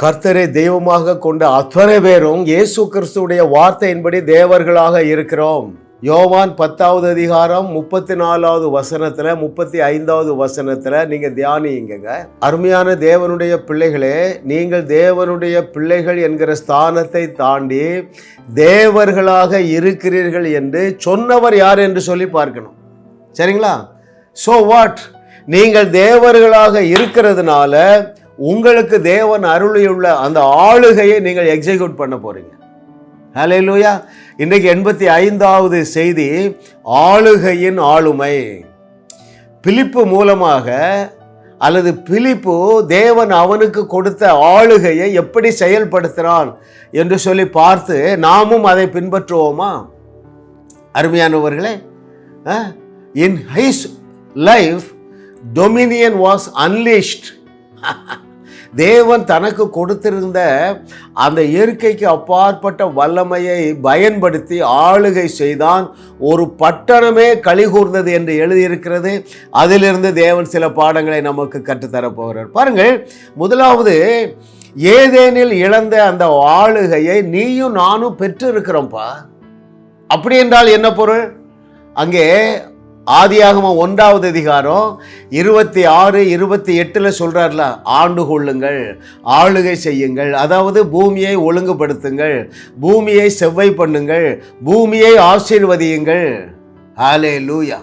கர்த்தரை தெய்வமாக கொண்ட அத்தனை பேரும் இயேசு கிறிஸ்துவுடைய வார்த்தையின்படி தேவர்களாக இருக்கிறோம். யோவான் 10வது அதிகாரம் 34வது வசனத்துல 35வது வசனத்துல நீங்க தியானிங்க. அருமையான தேவனுடைய பிள்ளைகளே, நீங்கள் தேவனுடைய பிள்ளைகள் என்கிற ஸ்தானத்தை தாண்டி தேவர்களாக இருக்கிறீர்கள் என்று சொன்னவர் யார் என்று சொல்லி பார்க்கணும். சரிங்களா? So what? நீங்கள் தேவர்களாக இருக்கிறதுனால உங்களுக்கு தேவன் அருளியுள்ள அந்த ஆளுகையை நீங்கள் எக்ஸிக்யூட் பண்ண போறீங்க. ஹல்லேலூயா. இன்றைக்கு 85வது செய்தி, ஆளுகையின் ஆளுமை. பிலிப்பு மூலமாக அல்லது பிலிப்பு தேவன் அவனுக்கு கொடுத்த ஆளுகையை எப்படி செயல்படுத்துகிறான் என்று சொல்லி பார்த்து நாமும் அதை பின்பற்றுவோமா? அருமையானவர்களே, in his life dominion was unleashed. தேவன் தனக்கு கொடுத்திருந்த அந்த இயற்கைக்கு அப்பாற்பட்ட வல்லமையை பயன்படுத்தி ஆளுகை செய்தான். ஒரு பட்டணமே கலிகூர்ந்தது என்று எழுதியிருக்கிறது. அதிலிருந்து தேவன் சில பாடங்களை நமக்கு கற்றுத்தரப் போகிறார். பாருங்கள், முதலாவது, ஏதேனில் இழந்த அந்த ஆளுகையை நீயும் நானும் பெற்று இருக்கிறோம்ப்பா. அப்படி என்றால் என்ன பொருள்? அங்கே ஆதியாகமம் 1வது அதிகாரம் 26, 28 சொல்றார்ல, ஆண்டு கொள்ளுங்கள், ஆளுகை செய்யுங்கள், அதாவது பூமியை ஒழுங்குபடுத்துங்கள், பூமியை செவ்வை பண்ணுங்கள், பூமியை ஆசீர்வதியுங்கள். ஹல்லேலூயா.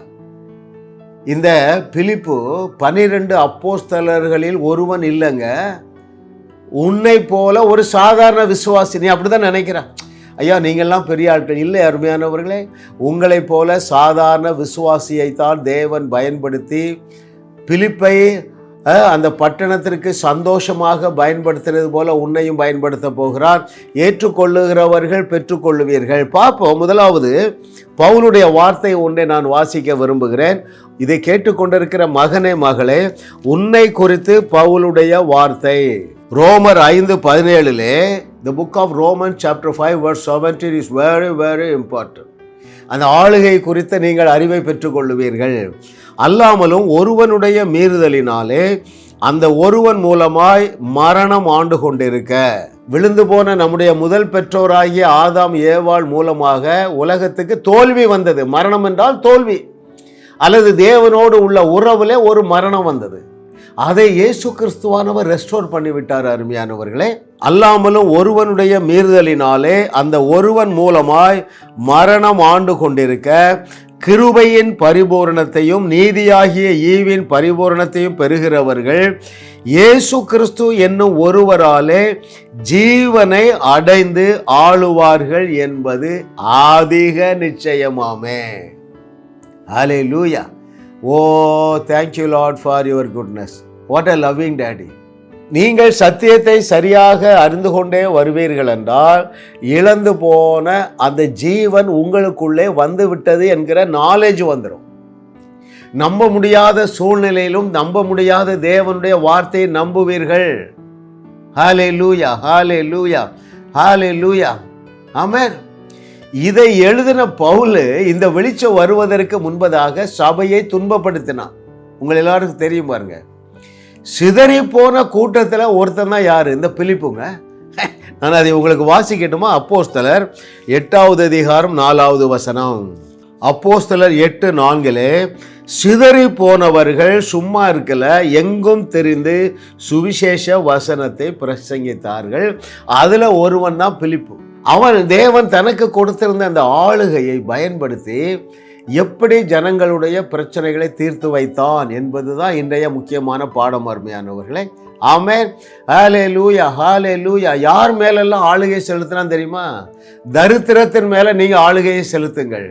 இந்த பிலிப்பு 12 அப்போஸ்தலர்களில் ஒருவன் இல்லைங்க. உன்னை போல ஒரு சாதாரண விசுவாசி. நீ அப்படிதான் நினைக்கிறான். ஐயா, நீங்கள்லாம் பெரிய ஆட்கள் இல்லை. அருமையானவர்களே, உங்களை போல சாதாரண விசுவாசியைத்தான் தேவன் பயன்படுத்தி பிலிப்பை அந்த பட்டணத்திற்கு சந்தோஷமாக பயன்படுத்துறது போல உன்னையும் பயன்படுத்த போகிறார். ஏற்றுக்கொள்ளுகிறவர்கள் பெற்றுக்கொள்ளுவீர்கள். பார்ப்போம். முதலாவது, பவுலுடைய வார்த்தை ஒன்றை நான் வாசிக்க விரும்புகிறேன். இதை கேட்டுக்கொண்டிருக்கிற மகனே, மகளே, உன்னை குறித்து பவுலுடைய வார்த்தை ரோமர் 5:17. The book of Romans chapter 5 verse 17 is very very important. அந்த ஆளுகை குறித்த நீங்கள் அறிவை பெற்றுக்கொள்ளுவீர்கள். அல்லாமலும் ஒருவனுடைய மீறுதலினாலே அந்த ஒருவன் மூலமாய் மரணம் ஆண்டு கொண்டிருக்க, விழுந்து போன நம்முடைய முதல் பெற்றோராகிய ஆதாம் ஏவாள் மூலமாக உலகத்துக்கு தோல்வி வந்தது. மரணம் என்றால் தோல்வி, அல்லது தேவனோடு உள்ள உறவுல ஒரு மரணம் வந்தது. அதை இயேசு கிறிஸ்துவானவர் ரெஸ்டோர் பண்ணிவிட்டார். அருமையானவர்களே, அல்லாமலும் ஒருவனுடைய மீறுதலினாலே அந்த ஒருவன் மூலமாய் மரணம் ஆண்டு கொண்டிருக்க, கிருபையின் பரிபூரணத்தையும் நீதியாகிய ஈவின் பரிபூரணத்தையும் பெறுகிறவர்கள் இயேசு கிறிஸ்து என்னும் ஒருவராலே ஜீவனை அடைந்து ஆளுவார்கள் என்பது அதிக நிச்சயமாமே. ஹல்லேலூயா. Oh, thank you Lord for your goodness. What a loving daddy. நீங்கள் சத்தியத்தை சரியாக அறிந்து கொண்டே வருவீர்கள் என்றால் இழந்து போன அந்த ஜீவன் உங்களுக்குள்ளே வந்து விட்டது என்கிற நாலேஜ் வந்துடும். நம்ப முடியாத சூழ்நிலையிலும் நம்ப முடியாத தேவனுடைய வார்த்தையை நம்புவீர்கள். ஹல்லேலூயா, ஹல்லேலூயா, ஹல்லேலூயா. ஆமென். இதை எழுதின பவுல் இந்த வெளிச்சம் வருவதற்கு முன்பதாக சபையை துன்பப்படுத்தினான். உங்கள் எல்லாருக்கும் தெரியும் பாருங்க. சிதறி போன கூட்டத்தில் ஒருத்தன் தான் யாரு? இந்த பிலிப்புங்க. நான் அதை உங்களுக்கு வாசிக்கட்டுமா? அப்போஸ்தலர் 8வது அதிகாரம் 4வது வசனம். அப்போஸ்தலர் 8:4, சிதறி போனவர்கள் சும்மா இருக்கல, எங்கும் தெரிந்து சுவிசேஷ வசனத்தை பிரசங்கித்தார்கள். அதுல ஒருவன் தான் பிலிப்பு. அவன் தேவன் தனக்கு கொடுத்திருந்த அந்த ஆளுகையை பயன்படுத்தி எப்படி ஜனங்களுடைய பிரச்சனைகளை தீர்த்து வைத்தான் என்பதுதான் இன்றைய முக்கியமான பாடம். அருமையானவர்களே, ஆமென். ஹல்லேலூயா, ஹல்லேலூயா. யார் மேலெல்லாம் ஆளுகை செலுத்தினா தெரியுமா? தரித்திரத்தின் மேல நீங்க ஆளுகையை செலுத்துங்கள்,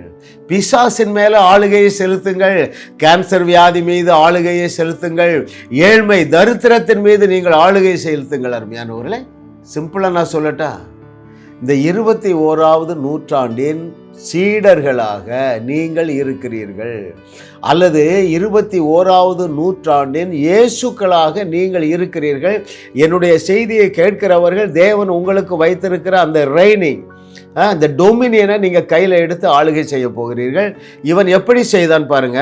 பிசாசின் மேல ஆளுகையை செலுத்துங்கள், கேன்சர் வியாதி மீது ஆளுகையை செலுத்துங்கள், ஏழ்மை தரித்திரத்தின் மீது நீங்கள் ஆளுகை செலுத்துங்கள். அருமையானவர்களே, சிம்பிளா நான் சொல்லட்டா, இந்த 21வது நூற்றாண்டின் சீடர்களாக நீங்கள் இருக்கிறீர்கள், அல்லது 21வது நூற்றாண்டின் இயேசுக்களாக நீங்கள் இருக்கிறீர்கள். என்னுடைய செய்தியை கேட்கிறவர்கள் தேவன் உங்களுக்கு வைத்திருக்கிற அந்த ரெய்னிங், அந்த டொமினியனை நீங்கள் கையில் எடுத்து ஆளுகை செய்ய போகிறீர்கள். இவன் எப்படி செய்தான் பாருங்க.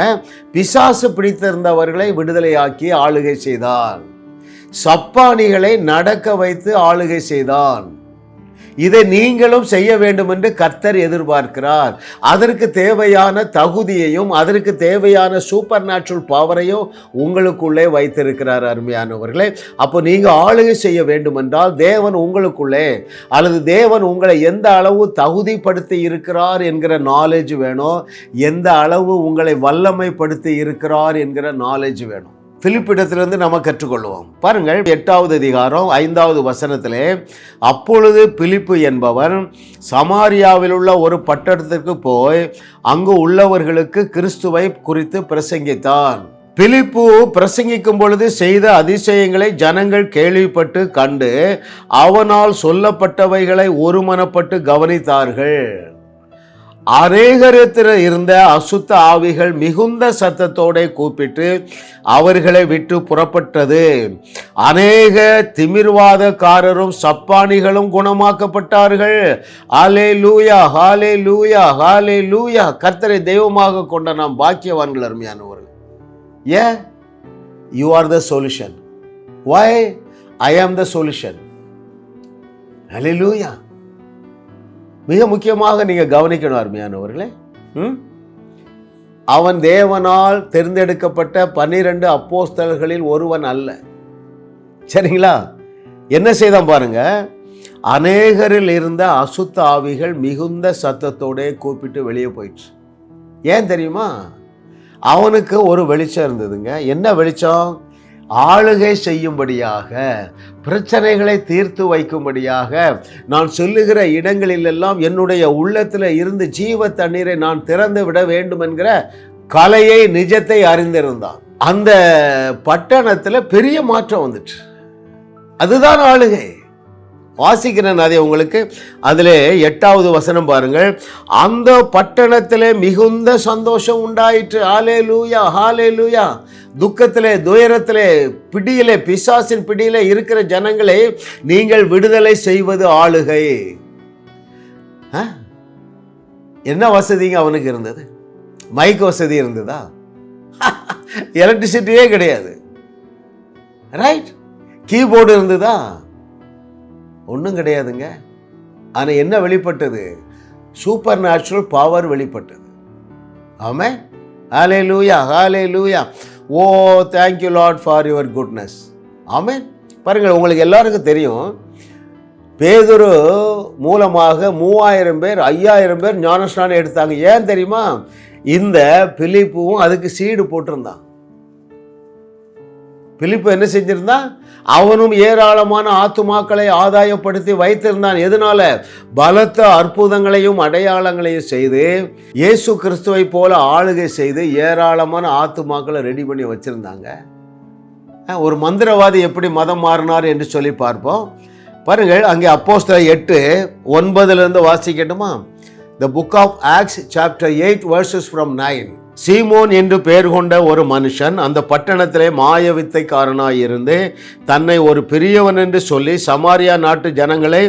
பிசாசு பிடித்திருந்தவர்களை விடுதலையாக்கி ஆளுகை செய்தான். சப்பானிகளை நடக்க வைத்து ஆளுகை செய்தான். இதை நீங்களும் செய்ய வேண்டும் என்று கர்த்தர் எதிர்பார்க்கிறார். அதற்கு தேவையான தகுதியையும் அதற்கு தேவையான சூப்பர் நேச்சுரல் பவரையும் உங்களுக்குள்ளே வைத்திருக்கிறார். அருமையானவர்களே, அப்போ நீங்கள் ஆளுகை செய்ய வேண்டும் என்றால் தேவன் உங்களுக்குள்ளே, அல்லது தேவன் உங்களை எந்த அளவு தகுதிப்படுத்தி இருக்கிறார் என்கிற நாலேஜ் வேணும், எந்த அளவு உங்களை வல்லமைப்படுத்தி இருக்கிறார் என்கிற நாலேஜ் வேணும். பிலிப்பிடத்திலிருந்து நம்ம கற்றுக்கொள்வோம். பாருங்கள், 8வது அதிகாரம் 5வது வசனத்திலே, அப்பொழுது பிலிப்பு என்பவன் சமாரியாவில் உள்ள ஒரு பட்டணத்திற்கு போய் அங்கு உள்ளவர்களுக்கு கிறிஸ்துவை குறித்து பிரசங்கித்தான். பிலிப்பு பிரசங்கிக்கும் பொழுது செய்த அதிசயங்களை ஜனங்கள் கேள்விப்பட்டு கண்டு அவனால் சொல்லப்பட்டவைகளை ஒருமனப்பட்டு கவனித்தார்கள். அநேகரிடத்தில் இருந்த அசுத்த ஆவிகள் மிகுந்த சத்தத்தோட கூப்பிட்டு அவர்களை விட்டு புறப்பட்டது. அநேக திமிர்வாதக்காரரும் சப்பானிகளும் குணமாக்கப்பட்டார்கள். ஹல்லேலூயா, ஹல்லேலூயா, ஹல்லேலூயா. கர்த்தரை தெய்வமாக கொண்ட நாம் பாக்கியவான்கள். அருமையானவர்கள், ஏன்? You are the solution. Why? I am the solution. ஹல்லேலூயா. மிக முக்கியமாக நீங்கள் கவனிக்கணும் அருமையானவர்களே, அவன் தேவனால் தேர்ந்தெடுக்கப்பட்ட 12 அப்போஸ்தலர்களில் ஒருவன் அல்ல. சரிங்களா? என்ன செய்தான் பாருங்க, அநேகரில் இருந்த அசுத்த ஆவிகள் மிகுந்த சத்தத்தோட கூப்பிட்டு வெளியே போயிடுச்சு. ஏன் தெரியுமா? அவனுக்கு ஒரு வெளிச்சம் இருந்ததுங்க. என்ன வெளிச்சம்? ஆளுகை செய்யும்படியாக, பிரச்சனைகளை தீர்த்து வைக்கும்படியாக, நான் சொல்லுகிற இடங்களிலெல்லாம் என்னுடைய உள்ளத்தில் இருந்து ஜீவ தண்ணீரை நான் திறந்து விட வேண்டும் என்கிற கலையை, நிஜத்தை அறிந்திருந்தான். அந்த பட்டணத்தில் பெரிய மாற்றம் வந்துச்சு. அதுதான் ஆளுகை. வாசிக்கிறேன் அதை உங்களுக்கு. அதிலே 8வது வசனம் பாருங்கள். அந்த பட்டணத்திலே மிகுந்த சந்தோஷம் உண்டாயிற்று. ஹல்லேலூயா, ஹல்லேலூயா. துக்கத்திலே, துயரத்திலே, பிடியிலே, பிசாசின் பிடியிலே இருக்கிற ஜனங்களை நீங்கள் விடுதலை செய்வது ஆளுகை. என்ன வசதிங்க அவனுக்கு இருந்தது? மைக் வசதி இருந்ததா? எலக்ட்ரிசிட்டியே கிடையாது. ரைட்? கீபோர்டு இருந்ததா? ஒன்றும் கிடையாதுங்க. ஆனால் என்ன வெளிப்பட்டது? சூப்பர் நேச்சுரல் பவர் வெளிப்பட்டது. Amen. Hallelujah, hallelujah. Oh, thank you Lord for your goodness. Amen. பாருங்கள், உங்களுக்கு எல்லாருக்கும் தெரியும், பேதுரு மூலமாக 3000 பேர் 5000 பேர் ஞானஸ்நானம் எடுத்தாங்க. ஏன் தெரியுமா? இந்த பிலிப்புவும் அதுக்கு சீடு போட்டிருந்தான். பிலிப்பு என்ன செஞ்சிருந்தான்? அவனும் ஏராளமான ஆத்துமாக்களை ஆதாயப்படுத்தி வைத்திருந்தான். எதனால? பலத்த அற்புதங்களையும் அடையாளங்களையும் செய்து இயேசு கிறிஸ்துவை போல ஆளுகை செய்து ஏராளமான ஆத்துமாக்களை ரெடி பண்ணி வச்சிருந்தாங்க. ஒரு மந்திரவாதி எப்படி மதம் மாறினார் என்று சொல்லி பார்ப்போம். பாருங்கள், அங்கே அப்போஸ்தலர் 8:9 வாசிக்கட்டுமா? The book of Acts chapter 8 verses from 9. சீமோன் என்று பெயர் கொண்ட ஒரு மனுஷன் அந்த பட்டணத்திலே மாய வித்தைக்காரனாயிருந்து தன்னை ஒரு பெரியவன் என்று சொல்லி சமாரியா நாட்டு ஜனங்களை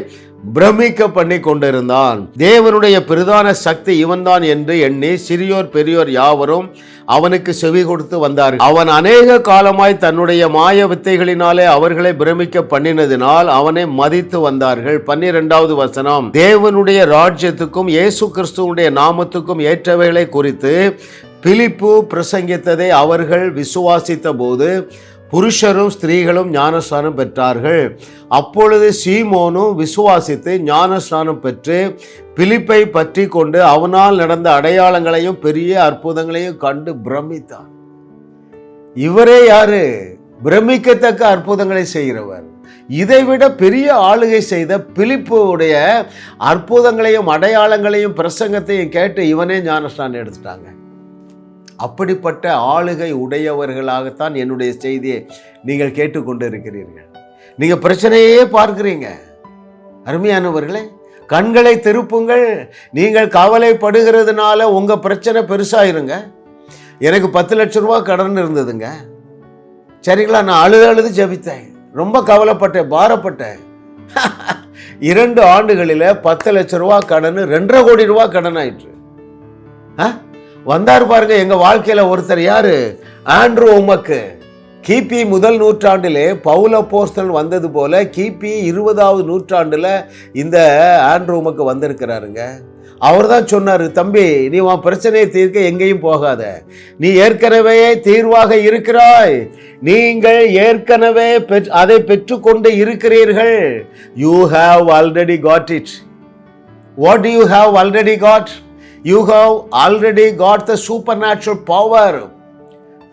பிரமிக்க பண்ணி கொண்டிருந்தான். தேவனுடைய பிரதான சக்தி இவன்தான் என்று எண்ணி சிறியோர் பெரியோர் யாவரும் அவனுக்கு செவி கொடுத்து வந்தார்கள். அவன் அநேக காலமாய் தன்னுடைய மாய வித்தைகளினாலே அவர்களை பிரமிக்க பண்ணினதினால் அவனை மதித்து வந்தார்கள். 12வது வசனம். தேவனுடைய ராஜ்யத்துக்கும் இயேசு கிறிஸ்துவுடைய நாமத்துக்கும் ஏற்றவைகளை குறித்து பிலிப்பு பிரசங்கித்ததை அவர்கள் விசுவாசித்த போது புருஷரும் ஸ்திரீகளும் ஞானஸ்நானம் பெற்றார்கள். அப்பொழுது சீமோனும் விசுவாசித்து ஞானஸ்நானம் பெற்று பிலிப்பை பற்றி கொண்டு அவனால் நடந்த அடையாளங்களையும் பெரிய அற்புதங்களையும் கண்டு பிரமித்தான். இவரே யாரு? பிரமிக்கத்தக்க அற்புதங்களை செய்கிறவர். இதைவிட பெரிய ஆளுகை செய்த பிலிப்புடைய அற்புதங்களையும் அடையாளங்களையும் பிரசங்கத்தையும் கேட்டு இவனே ஞானஸ்நானம் எடுத்துட்டாங்க. அப்படிப்பட்ட ஆளுகை உடையவர்களாகத்தான் என்னுடைய செய்தியை நீங்கள் கேட்டுக்கொண்டு இருக்கிறீர்கள். நீங்கள் பிரச்சனையே பார்க்கிறீங்க. அருமையானவர்களே, கண்களை திருப்புங்கள். நீங்கள் கவலைப்படுகிறதுனால உங்கள் பிரச்சனை பெருசாயிருங்க. எனக்கு 10 லட்சம் ரூபா கடன் இருந்ததுங்க. சரிங்களா? நான் அழுது ஜெபித்தேன். ரொம்ப கவலைப்பட்டேன், பாரப்பட்டேன். 2 ஆண்டுகளில் 10 லட்சம் ரூபா கடன் 2.5 கோடி ரூபா கடன் ஆயிற்று. வந்தார் பாருங்க எங்க வாழ்க்கையில ஒருத்தர். யாரு? ஆண்ட்ரூ உமக்கு. கிபி முதல் நூற்றாண்டிலே பவுல் அப்போஸ்தலன் வந்தது போல கிபி 20வது நூற்றாண்டில் இந்த ஆண்ட்ரூமுக்கு வந்திருக்கிறாருங்க. அவர் தான் சொன்னார், தம்பி நீ உன் பிரச்சனையை தீர்க்க எங்கேயும் போகாத, நீ ஏற்கனவே தீர்வாக இருக்கிறாய், நீங்கள் ஏற்கனவே அதை பெற்றுக்கொண்டு இருக்கிறீர்கள். You have already got it. What do you have already got? You have already got the supernatural power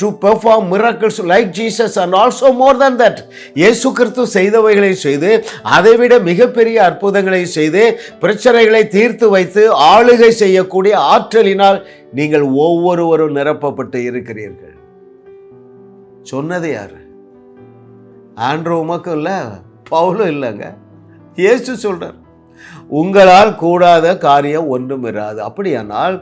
to perform miracles like Jesus and also more than that. இயேசு கிறிஸ்து செய்தவைகளை செய்து அதைவிட மிகப்பெரிய அற்புதங்களை செய்து பிரச்சனைகளை தீர்த்து வைத்து ஆளுகை செய்யக்கூடிய ஆற்றலினால் நீங்கள் ஒவ்வொருவரும் நிரப்பப்பட்டு இருக்கிறீர்கள். சொன்னது யாரு? ஆண்ட்ரூ உமக்கும் இல்லை, பவுலும் இல்லைங்க, இயேசு சொல்றார், உங்களால் கூடாத காரியம் ஒன்றும் இராது. அப்படியானால்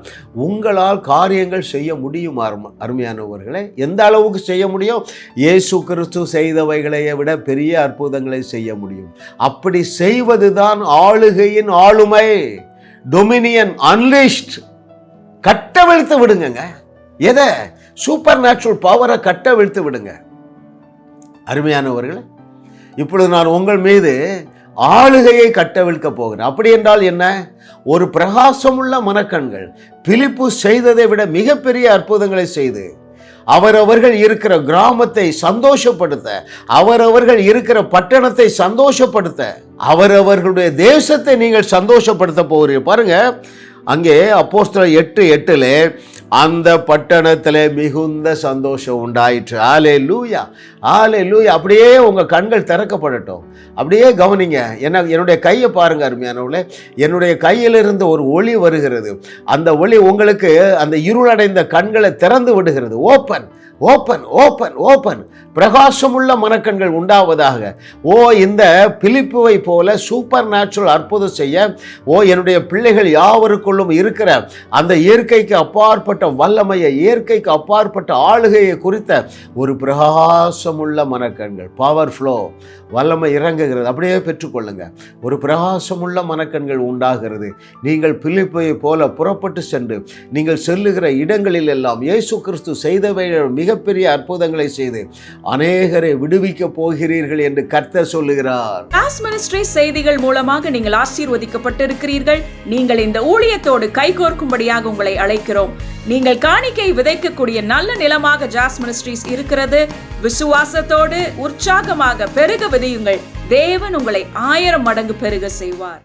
உங்களால் காரியங்கள் செய்ய முடியும் அருமையானவர்களே. எந்த அளவுக்கு செய்ய முடியும்? இயேசு கிறிஸ்து செய்தவைகளை விட பெரிய அற்புதங்களை செய்ய முடியும். அப்படி செய்வதுதான் ஆளுகையின் ஆளுமை, டொமினியன் அன்லிஸ்ட். கட்டவிழ்த்து விடுங்க. எதை? சூப்பர் நேச்சுரல் பவரை கட்டவிழ்த்து விடுங்க. அருமையானவர்களே, இப்பொழுது நான் உங்கள் மீது ஆளுகையை கட்டவிழ்க்க போகிறேன். அப்படி என்றால் என்ன? ஒரு பிரகாசமுள்ள மனக்கண்கள் பிலிப்பு செய்ததை விட மிகப்பெரிய அற்புதங்களை செய்து அவரவர்கள் இருக்கிற கிராமத்தை சந்தோஷப்படுத்த, அவரவர்கள் இருக்கிற பட்டணத்தை சந்தோஷப்படுத்த, அவரவர்களுடைய தேசத்தை நீங்கள் சந்தோஷப்படுத்த போகிறீர்கள். பாருங்க, அங்கே அப்போஸ்தலர் 8:8 அந்த பட்டணத்தில் மிகுந்த சந்தோஷம் உண்டாயிற்று. ஹல்லேலூயா, ஹல்லேலூயா. அப்படியே உங்கள் கண்கள் திறக்கப்படட்டும். அப்படியே கவனிங்க. என்னுடைய கையை பாருங்க அருமையானவர்களே. என்னுடைய கையிலிருந்து ஒரு ஒளி வருகிறது. அந்த ஒளி உங்களுக்கு அந்த இருளடைந்த கண்களை திறந்து விடுகிறது. Open open open open. பிரகாசமுள்ள மனக்கண்கள் உண்டாவதாக. ஓ, இந்த பிலிப்புவை போல சூப்பர் நேச்சுரல் அற்புதம் செய்ய என்னுடைய பிள்ளைகள் யாவருக்குள்ளும் இருக்கிற அந்த இயற்கைக்கு அப்பாற்பட்ட வல்லமையை, இயற்கைக்கு அப்பாற்பட்ட ஆளுகையை குறித்த ஒரு பிரகாசமுள்ள மனக்கண்கள், பவர் ஃப்ளோ, வல்லமை இறங்குகிறது. அப்படியே பெற்றுக்கொள்ளுங்க. ஒரு பிரகாசமுள்ள மனக்கண்கள் உண்டாகிறது. நீங்கள் பிலிப்பை போல புறப்பட்டு சென்று நீங்கள் செல்லுகிற இடங்களில் எல்லாம் இயேசு கிறிஸ்து செய்தவை மிகப்பெரிய அற்புதங்களை செய்து அநேகரை விடுவிக்க போகிறீர்கள் என்று கர்த்தர் சொல்லுகிறார். டாஸ் மினிஸ்ட்ரி செய்திகள் மூலமாக நீங்கள் ஆசீர்வதிக்கப்பட்டிருக்கிறீர்கள். நீங்கள் இந்த ஊழியத்தோடு கைகோர்க்கும்படியாக உங்களை அழைக்கிறோம். நீங்கள் காணிக்கை விதைக்கக்கூடிய நல்ல நிலமாக ஜாஸ் மினிஸ்ட்ரீஸ் இருக்கிறது. விசுவாசத்தோடு உற்சாகமாக பெருக விதையுங்கள். தேவன் உங்களை 1000 மடங்கு பெருக செய்வார்.